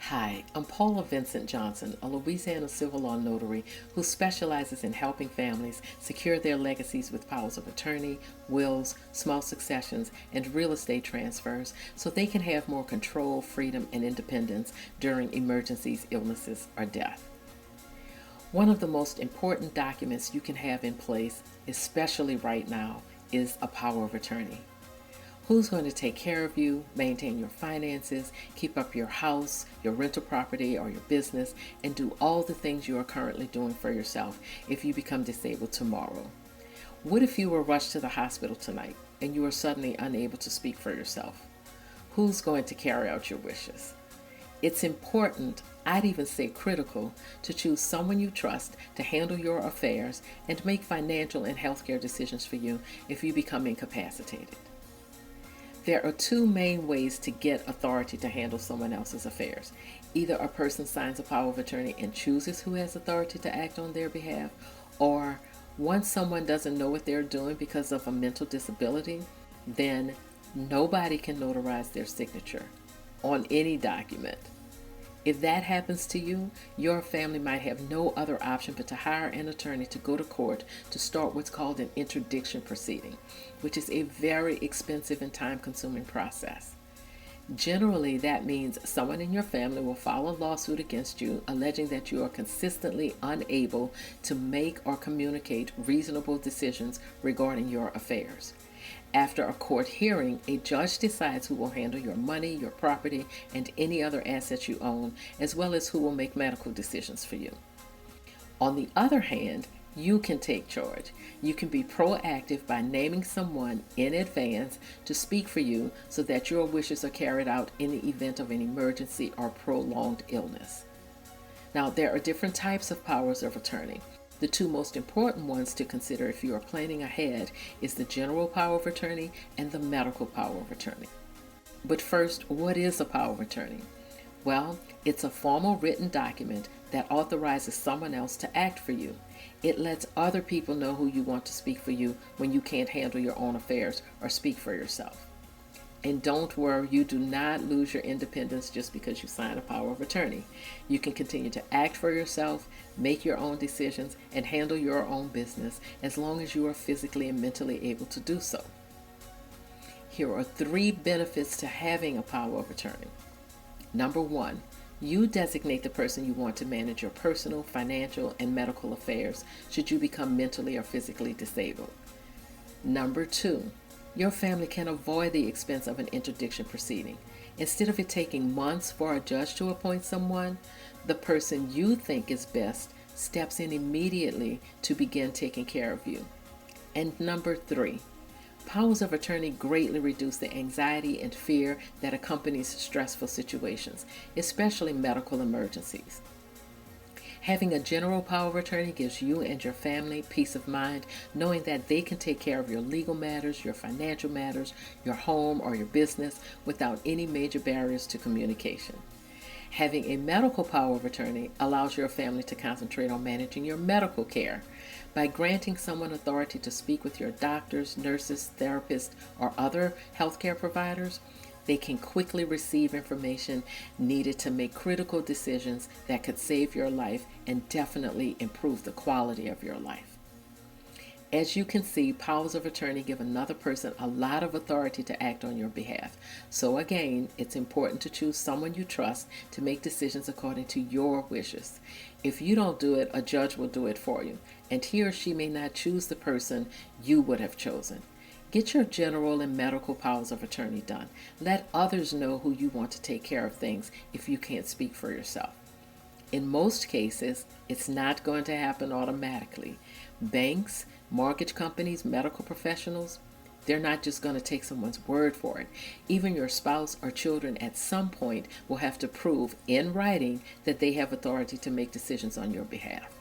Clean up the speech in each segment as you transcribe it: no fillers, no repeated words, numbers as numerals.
Hi, I'm Paula Vincent Johnson, a Louisiana civil law notary who specializes in helping families secure their legacies with powers of attorney, wills, small successions, and real estate transfers so they can have more control, freedom, and independence during emergencies, illnesses, or death. One of the most important documents you can have in place, especially right now, is a power of attorney. Who's going to take care of you, maintain your finances, keep up your house, your rental property, or your business, and do all the things you are currently doing for yourself if you become disabled tomorrow? What if you were rushed to the hospital tonight and you are suddenly unable to speak for yourself? Who's going to carry out your wishes? It's important, I'd even say critical, to choose someone you trust to handle your affairs and make financial and healthcare decisions for you if you become incapacitated. There are two main ways to get authority to handle someone else's affairs. Either a person signs a power of attorney and chooses who has authority to act on their behalf, or once someone doesn't know what they're doing because of a mental disability, then nobody can notarize their signature on any document. If that happens to you, your family might have no other option but to hire an attorney to go to court to start what's called an interdiction proceeding, which is a very expensive and time-consuming process. Generally, that means someone in your family will file a lawsuit against you alleging that you are consistently unable to make or communicate reasonable decisions regarding your affairs. After a court hearing, a judge decides who will handle your money, your property, and any other assets you own, as well as who will make medical decisions for you. On the other hand, you can take charge. You can be proactive by naming someone in advance to speak for you so that your wishes are carried out in the event of an emergency or prolonged illness. Now, there are different types of powers of attorney. The two most important ones to consider if you are planning ahead is the general power of attorney and the medical power of attorney. But first, what is a power of attorney? Well, it's a formal written document that authorizes someone else to act for you. It lets other people know who you want to speak for you when you can't handle your own affairs or speak for yourself. And don't worry, you do not lose your independence just because you sign a power of attorney. You can continue to act for yourself, make your own decisions, and handle your own business as long as you are physically and mentally able to do so. Here are 3 benefits to having a power of attorney. Number 1, you designate the person you want to manage your personal, financial, and medical affairs should you become mentally or physically disabled. Number 2, your family can avoid the expense of an interdiction proceeding. Instead of it taking months for a judge to appoint someone, the person you think is best steps in immediately to begin taking care of you. And number 3, powers of attorney greatly reduce the anxiety and fear that accompanies stressful situations, especially medical emergencies. Having a general power of attorney gives you and your family peace of mind, knowing that they can take care of your legal matters, your financial matters, your home, or your business without any major barriers to communication. Having a medical power of attorney allows your family to concentrate on managing your medical care. By granting someone authority to speak with your doctors, nurses, therapists, or other healthcare providers, they can quickly receive information needed to make critical decisions that could save your life and definitely improve the quality of your life. As you can see, powers of attorney give another person a lot of authority to act on your behalf. So again, it's important to choose someone you trust to make decisions according to your wishes. If you don't do it, a judge will do it for you, and he or she may not choose the person you would have chosen. Get your general and medical powers of attorney done. Let others know who you want to take care of things if you can't speak for yourself. In most cases, it's not going to happen automatically. Banks, mortgage companies, medical professionals, they're not just going to take someone's word for it. Even your spouse or children at some point will have to prove in writing that they have authority to make decisions on your behalf.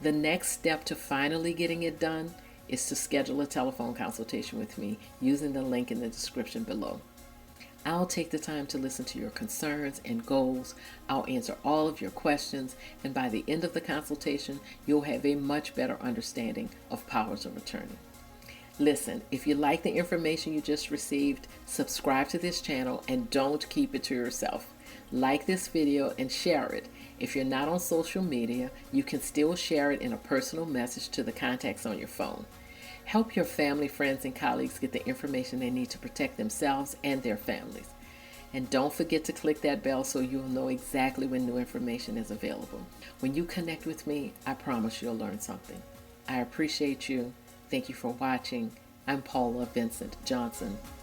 The next step to finally getting it done is to schedule a telephone consultation with me using the link in the description below. I'll take the time to listen to your concerns and goals. I'll answer all of your questions, and by the end of the consultation, you'll have a much better understanding of powers of attorney. Listen, if you like the information you just received, subscribe to this channel and don't keep it to yourself. Like this video and share it. If you're not on social media, you can still share it in a personal message to the contacts on your phone. Help your family, friends, and colleagues get the information they need to protect themselves and their families. And don't forget to click that bell so you'll know exactly when new information is available. When you connect with me, I promise you'll learn something. I appreciate you. Thank you for watching. I'm Paula Vincent Johnson.